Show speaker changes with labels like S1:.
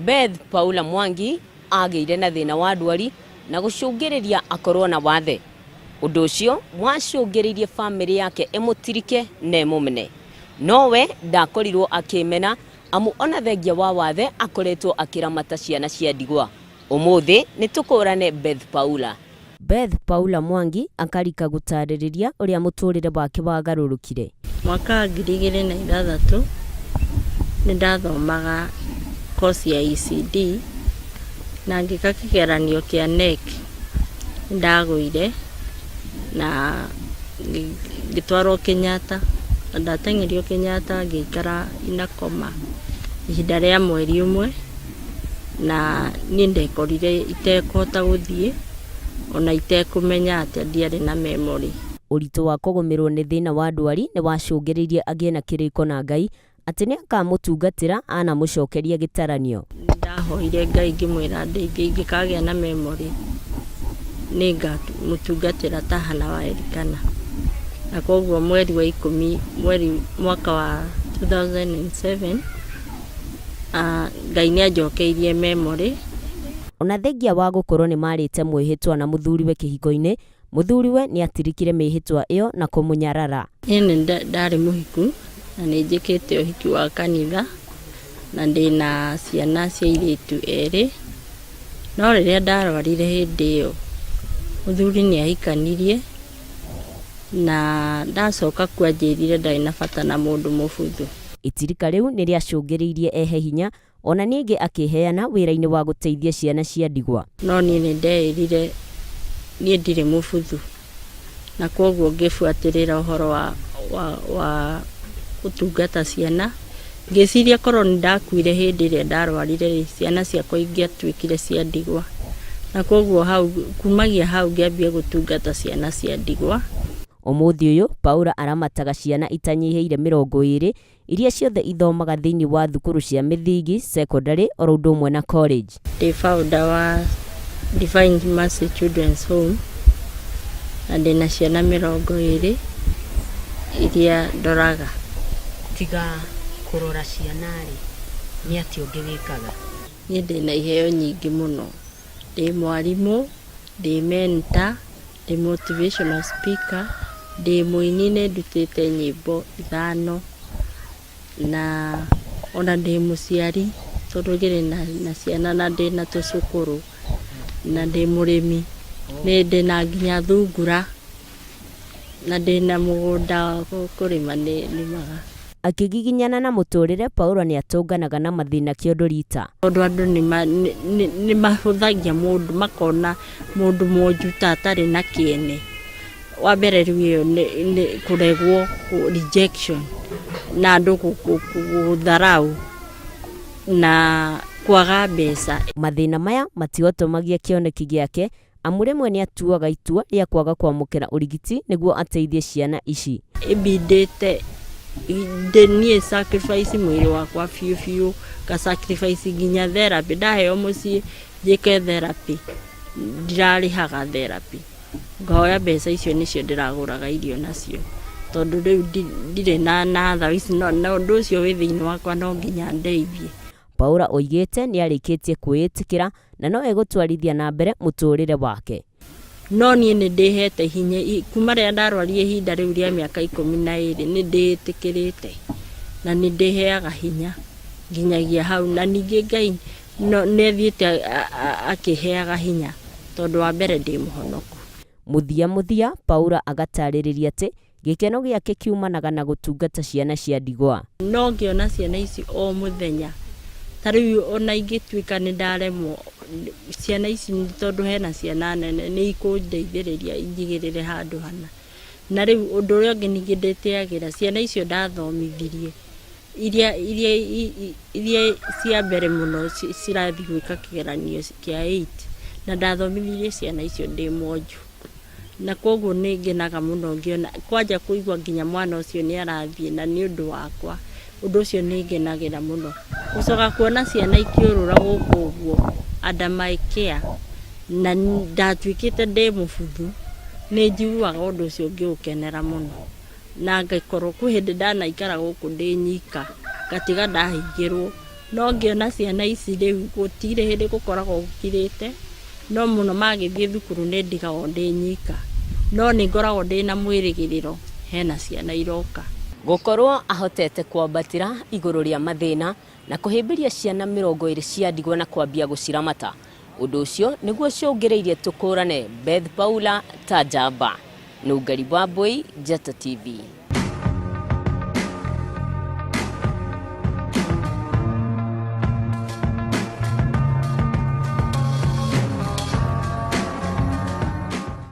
S1: Beth Paula Mwangi agĩire na thĩna wa ndwari na gũcũngĩrĩria akorwo na wathe. Ũndũ ũcio wacũngĩrĩirie famĩlĩ yake ĩmũtirike na ĩmũmene. Nowe ndakorirwo akĩmena amu ona thengia wa wathe akoretwo akĩramata ciana cia ndigwa. Ũmũthĩ nĩtũkũrane Beth Paula. Beth Paula Mwangi akarika gũtarĩrĩria ũrĩa mũtũrĩre wake wagarũrũkire.
S2: Mwaka 2006 nĩndathomaga kosi ya ECD na ngĩka kĩgeranio kĩa NEC. Ndagũire na ngĩtwarwo Kenyatta, ndateng'erio Kenyatta ngĩikara inakoma ihinda rĩa mweri ũmwe na niĩ ndekorire itekũhota gũthiĩ ona itekũmenya atĩ ndiarĩ na memory.
S1: Ũritũ wa kũgũmĩrwo nĩ thĩna wa ndwari nĩ wacũngĩrĩirie agĩe na kĩrĩko na Ngai atĩ nĩ akamũtungatĩra anamũcokeria gĩtaranio.
S2: Ndahoire Ngai ngĩmwĩra ingĩkagĩa na memory nĩngamũtungatĩra ta Hana wa Elikana. Na koguo mweri wa 10 mwaka wa 2007 Ngai nĩanjokeirie memory.
S1: Ona thengia wa gũkorwo nĩ marĩte mwĩhĩtwa na mũthuriwe kĩhiko-inĩ, mũthuriwe nĩatirikire mĩhĩtwa ĩyo na kũmũnyarara.
S2: Niĩ ndarĩ mũhiku na nĩnjĩkĩte ũhiki wa kanitha na ndĩna ciana cia airĩtu erĩ. No rĩrĩa ndarwarire hĩndĩ ĩyo mũthuri nĩahikanirie na ndacoka kwanjĩrire ndarĩ na bata na mũndũ mũbuthu.
S1: Itirika rĩu nĩrĩacũngĩrĩirie ehe hinya ona ningĩ akĩheana wĩra-inĩ wa gũteithia ciana cia ndigwa.
S2: No niĩ nĩndeĩrire niĩ ndirĩ mũbuthu na koguo ngĩbuatĩrĩra ũhoro wa gũtungata ciana. Ngĩciria korwo nĩndakuire hĩndĩ ĩrĩa ndarwarire ciana ciakwa ingĩatuĩkire cia ndigwa. Na koguo kumagia hau ngĩambia gũtungata ciana cia ndigwa.
S1: Ũmũthĩ ũyũ Paula aramataga ciana itanyihĩire 20 iria ciothe ithomaga thĩinĩ wa thukuru cia mĩthingi, secondary oro ũndũ ũmwe na college.
S2: Ndĩ founder wa Divine Mercy Children's Home na ndĩna ciana 20 iria ndoraga.
S1: Tiga kũrora ciana-rĩ, nĩ atĩ ũngĩ wĩkaga?
S2: Niĩ ndĩna iheo nyingĩ mũno. Ndĩ mwarimũ, ndĩ mentor, ndĩ motivational speaker, ndĩ mũini nĩndutĩte nyĩmbo 5 na ona ndĩ mũciari tondũ ngĩrĩ na ciana na ndĩ na tũcukũrũ na ndĩ mũrĩmi, ndĩna nginya thungura na ndĩna mũgũnda kũrĩma nĩmaga.
S1: Akĩgiginyana na mũtũrĩre, Paula nĩatũnganaga na mathĩna kĩondo rita.
S2: Tondũ andũ nĩmahũthagia mũndũ makona mũndũ monjuta atarĩ na kĩene. Wa mbere rĩu ĩyo nĩ kũregwo, rejection na andũ gũtharau na kwaga mbeca. Mathĩna
S1: maya matihotomagia kĩoneki gĩake amu rĩmwe nĩatuaga itua rĩa kwaga kwamũkĩra ũrigiti nĩguo ateithie ciana ici.
S2: Ibindĩte niĩ sacrifice mwĩrĩ wakwa biũ ka sacrifice nginya therapy. Ndaheo mũciĩ njĩke therapy, ndirarĩhaga therapy. Ngahoya mbeca icio nĩcio ndĩragũraga irio nacio tondũ rĩu ndirĩ na thawici na ũndũ ũcio wĩ thĩinĩ wakwa no nginya ndeithie.
S1: Paula oigĩte nĩarĩkĩtie kwĩĩtĩkĩra na no egũtwarithia na mbere mũtũrĩre wake.
S2: No niĩ nĩndĩhete hinya kuma rĩrĩa ndarwarire ihinda rĩu rĩa mĩaka 12 nĩndĩĩtĩkĩrĩte na nĩndĩheaga hinya nginyagia hau na ningĩ Ngai nĩathiĩte akĩheaga hinya tondũ wa mbere ndĩ mũhonoku.
S1: Mũthia Paula agatarĩrĩria atĩ gĩkeno gĩake kiumanaga na gũtungata ciana cia ndigwa.
S2: No ngĩona ciana ici o mũthenya ta rĩu ona ingĩtuĩka nĩndaremwo ciana ici tondũ hena ciana nene nĩikũndeithĩrĩria injigĩrĩre handũ hana. Na rĩu ũndũ ũrĩa ũngĩ ningĩ ndĩtĩagĩra ciana icio ndathomithirie iria cia mbere mũno cirathiĩ gwĩka kĩgeranio kĩa 8 na ndathomithirie ciana icio ndĩ mwonju. Na koguo nĩngenaga mũno ngĩona kwanja kũigua nginya mwana ũcio nĩarathiĩ na nĩ ũndũ wakwa. Ũndũ ũcio nĩngenagĩra mũno. Gũcoka kuona ciana ikĩũrũra gũkũ ũguo under my care na ndatuĩkĩte ndĩ mũbuthu nĩnjiguaga ũndũ ũcio ngĩũkenera mũno. Na ngakorwo kwĩ hĩndĩ ndanaikara gũkũ ndĩ nyika ngatiga ndahingĩrwo no ngĩona ciana ici rĩu gũtirĩ hĩndĩ gũkoragwo gũkirĩte, no mũno magĩthiĩ thukuru nĩ ndigagwo ndĩ nyika, no nĩ ngoragwo ndĩ na mwĩrĩgĩrĩro hena ciana iroka.
S1: Gũkorwo ahotete kwambatĩra igũrũ rĩa mathĩna na kũhĩmbĩria ciana 20 cia ndigwa na kwambia gũciramata, ũndũ ũcio nĩguo cũngĩrĩirie tũkũrane Beth Paula ta njamba. Nũngari Wambui, Njata TV.